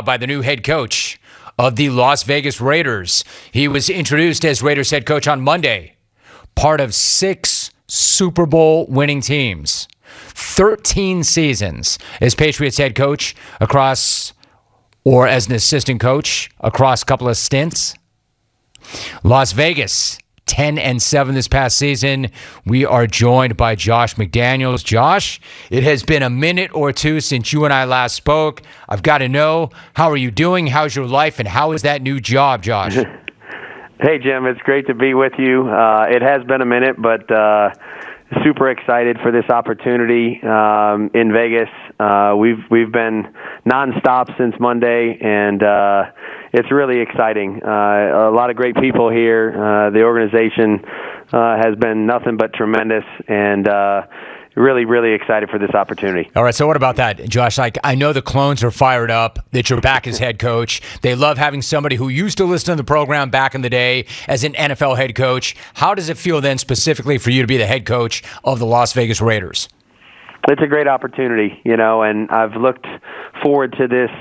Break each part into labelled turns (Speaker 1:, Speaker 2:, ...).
Speaker 1: by the new head coach of the Las Vegas Raiders. He was introduced as Raiders head coach on Monday, part of 6 Super Bowl winning teams, 13 seasons as Patriots head coach or as an assistant coach across a couple of stints. Las Vegas, 10-7 this past season. We are joined by Josh McDaniels. Josh, it has been a minute or two since you and I last spoke. I've got to know, how are you doing? How's your life? And how is that new job, Josh?
Speaker 2: Hey, Jim. It's great to be with you. It has been a minute, but super excited for this opportunity in Vegas. We've been nonstop since Monday, and it's really exciting. A lot of great people here. The organization has been nothing but tremendous, and really, really excited for this opportunity.
Speaker 1: All right, so what about that, Josh? I know the Clones are fired up that you're back as head coach. They love having somebody who used to listen to the program back in the day as an NFL head coach. How does it feel then specifically for you to be the head coach of the Las Vegas Raiders?
Speaker 2: It's a great opportunity, and I've looked forward to this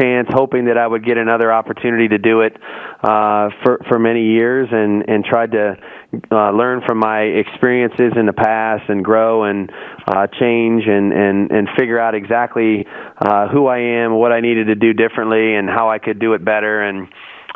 Speaker 2: chance, hoping that I would get another opportunity to do it for many years, and tried to learn from my experiences in the past and grow and change and figure out exactly who I am, what I needed to do differently, and how I could do it better. And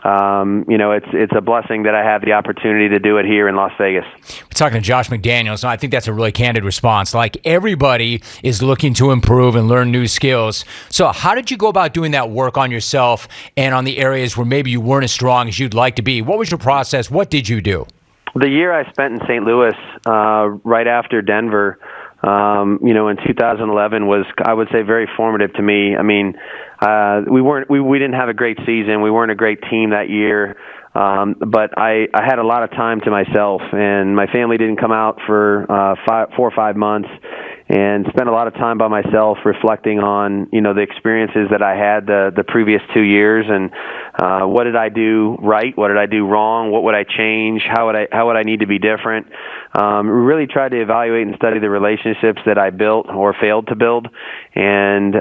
Speaker 2: it's a blessing that I have the opportunity to do it here in Las Vegas.
Speaker 1: We're talking to Josh McDaniels, and I think that's a really candid response. Like, everybody is looking to improve and learn new skills. So how did you go about doing that work on yourself and on the areas where maybe you weren't as strong as you'd like to be? What was your process? What did you do?
Speaker 2: The year I spent in St. Louis, right after Denver, in 2011 was, I would say, very formative to me. I mean, we didn't have a great season. We weren't a great team that year. But I had a lot of time to myself, and my family didn't come out for 4 or 5 months, and spent a lot of time by myself reflecting on, the experiences that I had the previous 2 years, and what did I do right? What did I do wrong? What would I change? How would I need to be different? Really tried to evaluate and study the relationships that I built or failed to build, and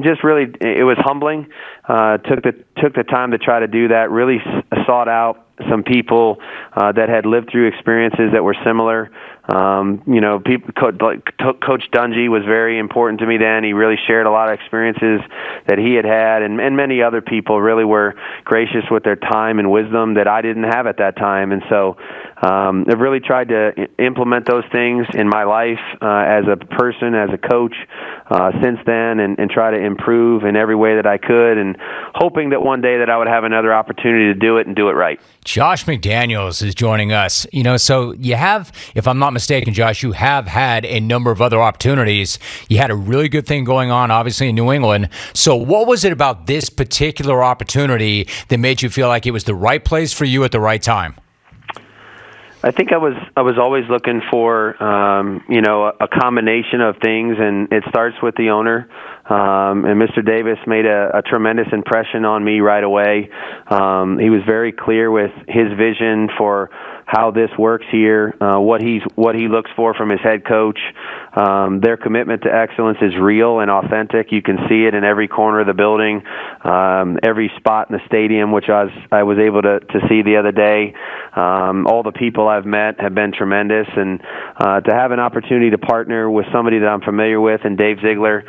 Speaker 2: just really, it was humbling. Took the time to try to do that. Really sought out some people that had lived through experiences that were similar. Coach Dungy was very important to me then. He really shared a lot of experiences that he had, and many other people really were gracious with their time and wisdom that I didn't have at that time. And so I've really tried to implement those things in my life as a person, as a coach since then, and try to improve in every way that I could, and hoping that one day that I would have another opportunity to do it and do it right.
Speaker 1: Josh McDaniels is joining us. So you have, if I'm not mistaken, Josh, you have had a number of other opportunities. You had a really good thing going on, obviously, in New England. So what was it about this particular opportunity that made you feel like it was the right place for you at the right time?
Speaker 2: I think I was always looking for a combination of things, and it starts with the owner. And Mr. Davis made a tremendous impression on me right away. He was very clear with his vision for how this works here, what he looks for from his head coach. Their commitment to excellence is real and authentic. You can see it in every corner of the building, every spot in the stadium, which I was able to see the other day. All the people I've met have been tremendous, and to have an opportunity to partner with somebody that I'm familiar with, and Dave Ziegler,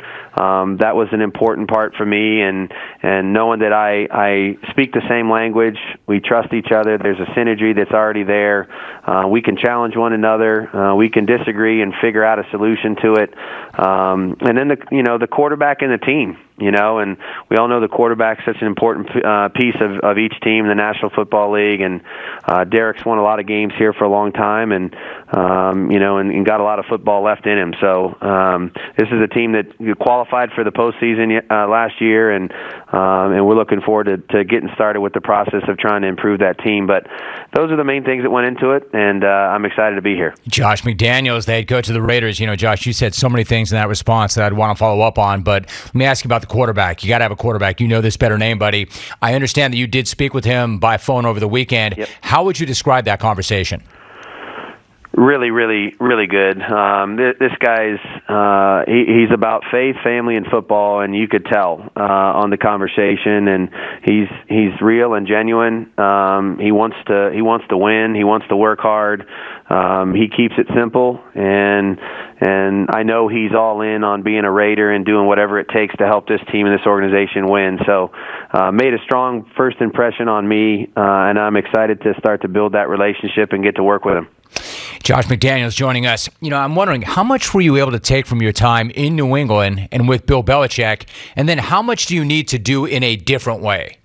Speaker 2: that was an important part for me, and knowing that I speak the same language, we trust each other, there's a synergy that's already there. We can challenge one another, we can disagree and figure out a solution to it, and then the quarterback and the team. And we all know the quarterback's such an important piece of each team in the National Football League, and Derek's won a lot of games here for a long time, and got a lot of football left in him. So this is a team that qualified for the postseason last year, and we're looking forward to getting started with the process of trying to improve that team. But those are the main things that went into it, and I'm excited to be here.
Speaker 1: Josh McDaniels, the head coach of the Raiders. Josh, you said so many things in that response that I'd want to follow up on, but let me ask you about the quarterback. You got to have a quarterback. You know this better than anybody. I understand that you did speak with him by phone over the weekend.
Speaker 2: Yep.
Speaker 1: How would you describe that conversation?
Speaker 2: Really, really, really good. This guy's he's about faith, family, and football, and you could tell on the conversation. And he's real and genuine. He wants to win. He wants to work hard. He keeps it simple, and I know he's all in on being a Raider and doing whatever it takes to help this team and this organization win. So, made a strong first impression on me, and I'm excited to start to build that relationship and get to work with him.
Speaker 1: Josh McDaniels joining us. I'm wondering, how much were you able to take from your time in New England and with Bill Belichick, and then how much do you need to do in a different way?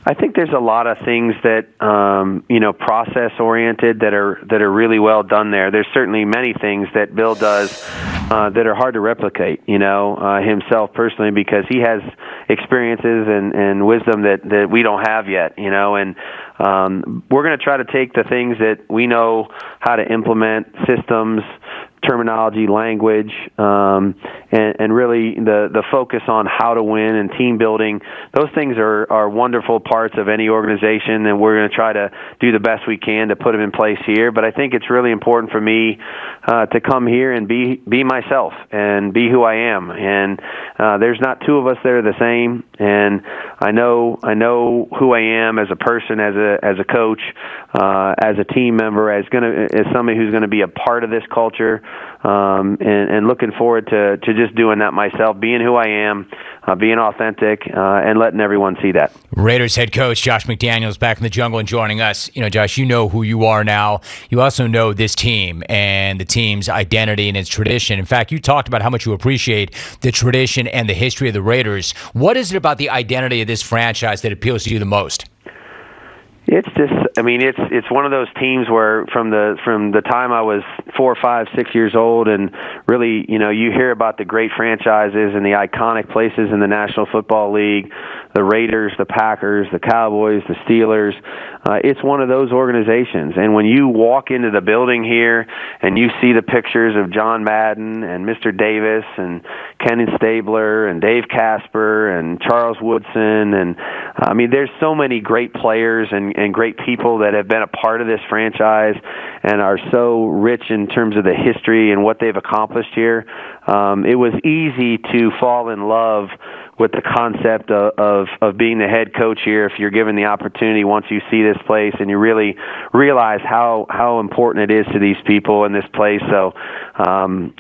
Speaker 2: I think there's a lot of things that process oriented that are really well done there. There's certainly many things that Bill does that are hard to replicate. Himself personally, because he has experiences and wisdom that we don't have yet. And we're going to try to take the things that we know how to implement, systems, terminology, language, and really the focus on how to win and team building. Those things are wonderful parts of any organization, and we're going to try to do the best we can to put them in place here. But I think it's really important for me to come here and be myself and be who I am. And there's not two of us that are the same. And I know who I am as a person, as a coach, as a team member, as somebody who's going to be a part of this culture. And looking forward to just doing that myself, being who I am, being authentic, and letting everyone see that.
Speaker 1: Raiders head coach Josh McDaniels back in the jungle and joining us. Josh, you know who you are now. You also know this team and the team's identity and its tradition. In fact, you talked about how much you appreciate the tradition and the history of the Raiders. What is it about the identity of this franchise that appeals to you the most?
Speaker 2: It's just, it's one of those teams where from the time I was 4, 5, 6 years old, and really, you hear about the great franchises and the iconic places in the National Football League, the Raiders, the Packers, the Cowboys, the Steelers. It's one of those organizations. And when you walk into the building here and you see the pictures of John Madden and Mr. Davis and Ken Stabler and Dave Casper and Charles Woodson, and there's so many great players and great people that have been a part of this franchise and are so rich in terms of the history and what they've accomplished here. It was easy to fall in love with the concept of being the head coach here if you're given the opportunity once you see this place and you really realize how important it is to these people in this place. So,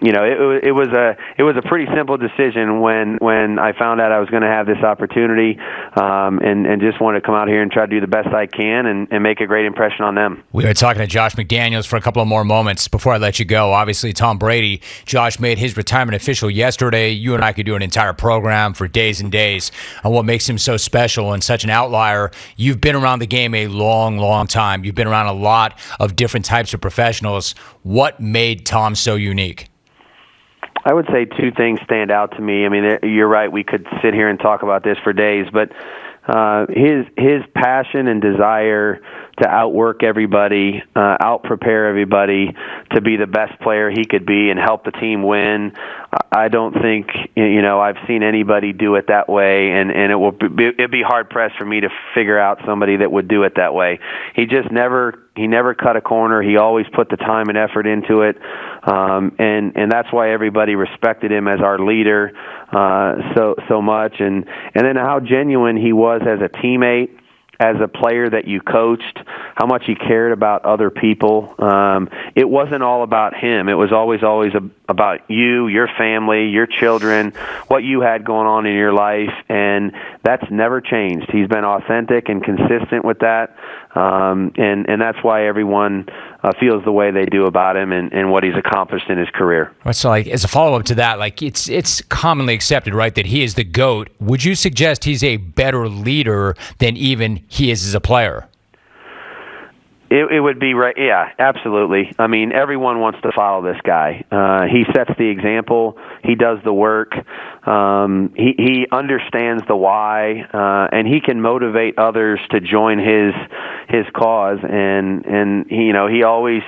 Speaker 2: it was a pretty simple decision when I found out I was going to have this opportunity, and just wanted to come out here and try to do the best I can and make a great impression on them.
Speaker 1: We are talking to Josh McDaniels for a couple of more moments before I let you go. Obviously, Tom Brady, Josh made his retirement official yesterday. You and I could do an entire program for days and days on what makes him so special and such an outlier. You've been around the game a long, long time. You've been around a lot of different types of professionals. What made Tom so unique?
Speaker 2: I would say two things stand out to me. You're right. We could sit here and talk about this for days, but his passion and desire to outwork everybody, out-prepare everybody to be the best player he could be and help the team win. I don't think I've seen anybody do it that way, and it'd be hard-pressed for me to figure out somebody that would do it that way. He never cut a corner. He always put the time and effort into it, and that's why everybody respected him as our leader so much, and then how genuine he was as a teammate, as a player that you coached, how much he cared about other people. It wasn't all about him. It was always about you, your family, your children, what you had going on in your life, and that's never changed. He's been authentic and consistent with that, and that's why everyone feels the way they do about him and what he's accomplished in his career.
Speaker 1: So, as a follow-up to that, it's commonly accepted, right, that he is the GOAT. Would you suggest he's a better leader than even he is as a player?
Speaker 2: It would be right. Yeah, absolutely. Everyone wants to follow this guy. He sets the example. He does the work. He understands the why, and he can motivate others to join his cause. And he always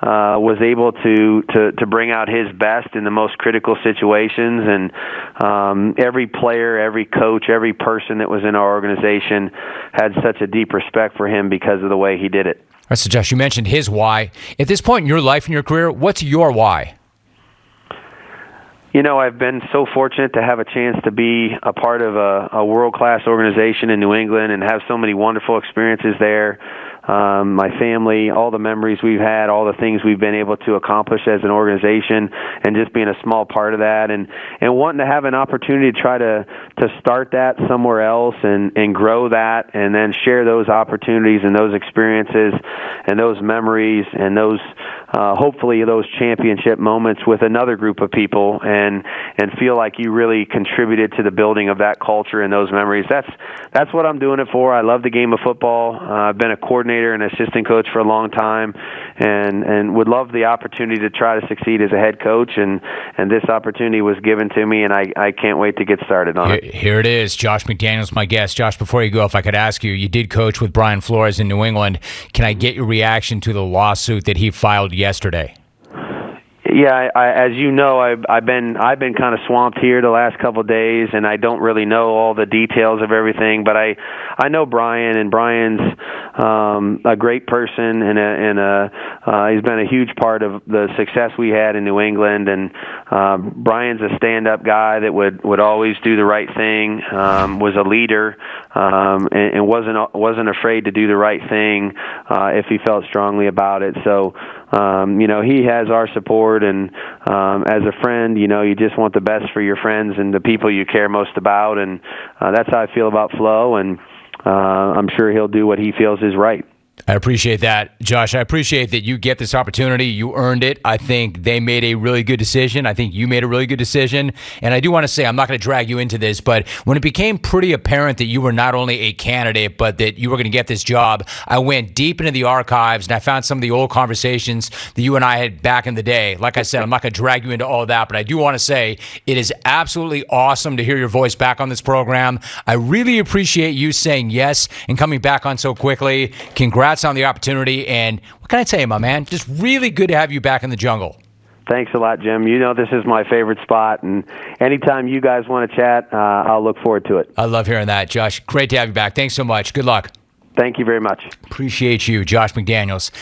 Speaker 2: was able to bring out his best in the most critical situations. And every player, every coach, every person that was in our organization had such a deep respect for him because of the way he did it.
Speaker 1: All right, so Josh, you mentioned his why. At this point in your life and your career, what's your why?
Speaker 2: You know, I've been so fortunate to have a chance to be a part of a world-class organization in New England and have so many wonderful experiences there. My family, all the memories we've had, all the things we've been able to accomplish as an organization, and just being a small part of that, and wanting to have an opportunity to try to start that somewhere else and grow that, and then share those opportunities and those experiences and those memories and those hopefully those championship moments with another group of people, and feel like you really contributed to the building of that culture and those memories. That's what I'm doing it for. I love the game of football. I've been a coordinator and assistant coach for a long time, and would love the opportunity to try to succeed as a head coach, and this opportunity was given to me, and I can't wait to get started on it.
Speaker 1: Here it is. Josh McDaniels, my guest. Josh, before you go, if I could ask you, you did coach with Brian Flores in New England. Can I get your reaction to the lawsuit that he filed yesterday?
Speaker 2: Yeah, as you know, I've been kind of swamped here the last couple of days, and I don't really know all the details of everything. But I know Brian, and Brian's a great person, and he's been a huge part of the success we had in New England. And Brian's a stand-up guy that would always do the right thing, was a leader, and wasn't afraid to do the right thing if he felt strongly about it. So he has our support. And as a friend, you just want the best for your friends and the people you care most about. And that's how I feel about Flo. And I'm sure he'll do what he feels is right.
Speaker 1: I appreciate that, Josh. I appreciate that you get this opportunity. You earned it. I think they made a really good decision. I think you made a really good decision. And I do want to say, I'm not going to drag you into this, but when it became pretty apparent that you were not only a candidate, but that you were going to get this job, I went deep into the archives and I found some of the old conversations that you and I had back in the day. Like I said, I'm not going to drag you into all of that, but I do want to say it is absolutely awesome to hear your voice back on this program. I really appreciate you saying yes and coming back on so quickly. Congrats on the opportunity, and what can I tell you, my man? Just really good to have you back in the jungle.
Speaker 2: Thanks a lot, Jim. This is my favorite spot, and anytime you guys want to chat, I'll look forward to it.
Speaker 1: I love hearing that, Josh. Great to have you back. Thanks so much. Good luck.
Speaker 2: Thank you very much.
Speaker 1: Appreciate you, Josh McDaniels.